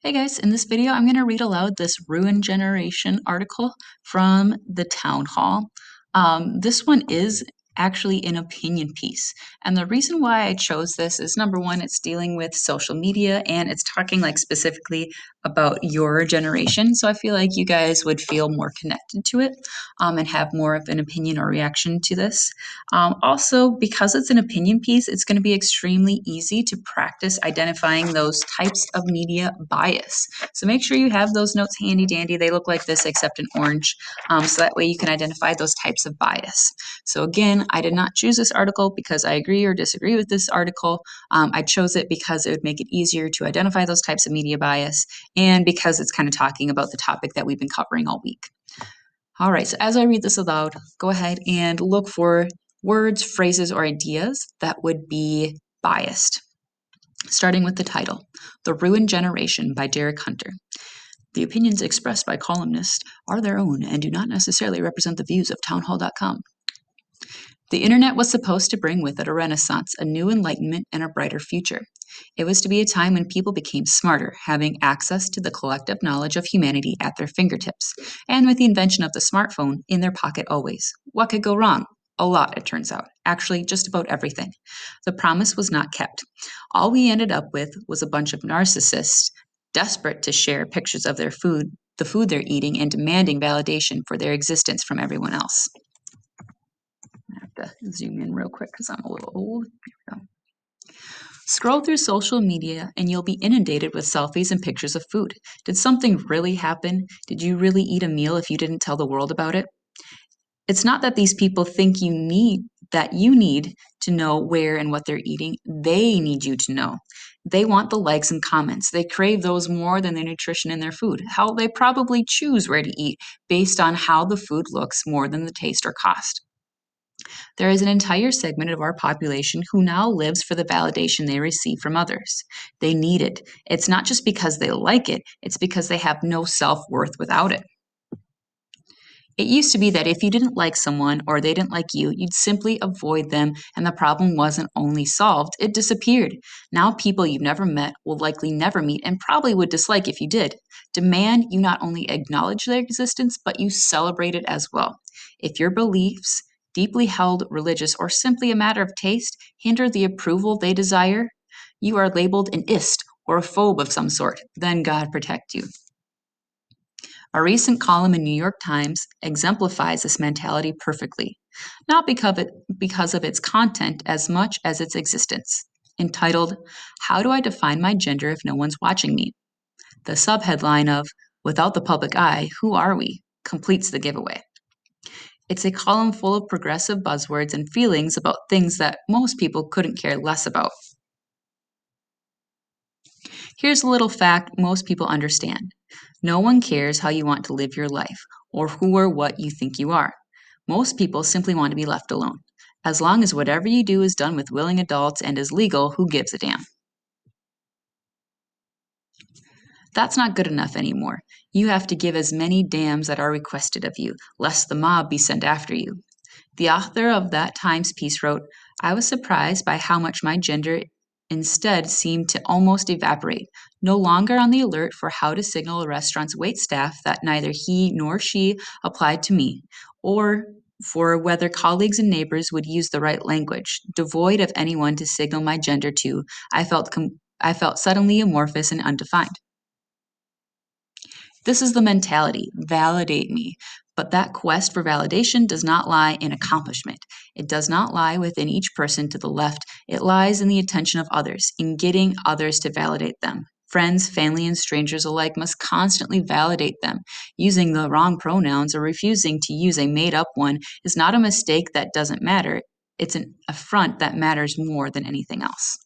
Hey guys, in this video, I'm going to read aloud this Ruin Generation article from the Town Hall. This one is actually an opinion piece. And the reason why I chose this is number one, it's dealing with social media and it's talking like specifically about your generation. So I feel like you guys would feel more connected to it and have more of an opinion or reaction to this. Also, because it's an opinion piece, it's going to be extremely easy to practice identifying those types of media bias. So make sure you have those notes handy dandy. They look like this except in orange. So that way you can identify those types of bias. So again, I did not choose this article because I agree or disagree with this article. I chose it because it would make it easier to identify those types of media bias and because it's kind of talking about the topic that we've been covering all week. All right, so as I read this aloud, go ahead and look for words, phrases, or ideas that would be biased. Starting with the title, The Ruined Generation by Derek Hunter. The opinions expressed by columnists are their own and do not necessarily represent the views of townhall.com. The internet was supposed to bring with it a renaissance, a new enlightenment, and a brighter future. It was to be a time when people became smarter, having access to the collective knowledge of humanity at their fingertips, and with the invention of the smartphone in their pocket always. What could go wrong? A lot, it turns out. Actually, just about everything. The promise was not kept. All we ended up with was a bunch of narcissists desperate to share pictures of their food, the food they're eating, and demanding validation for their existence from everyone else. I have to zoom in real quick because I'm a little old. Here we go. Scroll through social media and you'll be inundated with selfies and pictures of food. Did something really happen? Did you really eat a meal if you didn't tell the world about it? It's not that these people think you need to know where and what they're eating. They need you to know. They want the likes and comments. They crave those more than the nutrition in their food. Hell, they probably choose where to eat based on how the food looks more than the taste or cost. There is an entire segment of our population who now lives for the validation they receive from others. They need it. It's not just because they like it, it's because they have no self-worth without it. It used to be that if you didn't like someone or they didn't like you, you'd simply avoid them and the problem wasn't only solved, it disappeared. Now people you've never met will likely never meet and probably would dislike if you did. Demand you not only acknowledge their existence, but you celebrate it as well. If your beliefs, deeply held, religious, or simply a matter of taste, hinder the approval they desire, you are labeled an ist or a phobe of some sort. Then God protect you. A recent column in New York Times exemplifies this mentality perfectly, not because of its content as much as its existence. Entitled, How Do I Define My Gender If No One's Watching Me? The subheadline of Without the Public Eye, Who Are We? Completes the giveaway. It's a column full of progressive buzzwords and feelings about things that most people couldn't care less about. Here's a little fact most people understand. No one cares how you want to live your life or who or what you think you are. Most people simply want to be left alone. As long as whatever you do is done with willing adults and is legal, who gives a damn? That's not good enough anymore. You have to give as many damns that are requested of you, lest the mob be sent after you. The author of that Times piece wrote, I was surprised by how much my gender instead seemed to almost evaporate, no longer on the alert for how to signal a restaurant's waitstaff that neither he nor she applied to me, or for whether colleagues and neighbors would use the right language. Devoid of anyone to signal my gender to, I felt suddenly amorphous and undefined. This is the mentality, validate me. But that quest for validation does not lie in accomplishment. It does not lie within each person to the left. It lies in the attention of others, in getting others to validate them. Friends, family, and strangers alike must constantly validate them. Using the wrong pronouns or refusing to use a made-up one is not a mistake that doesn't matter. It's an affront that matters more than anything else.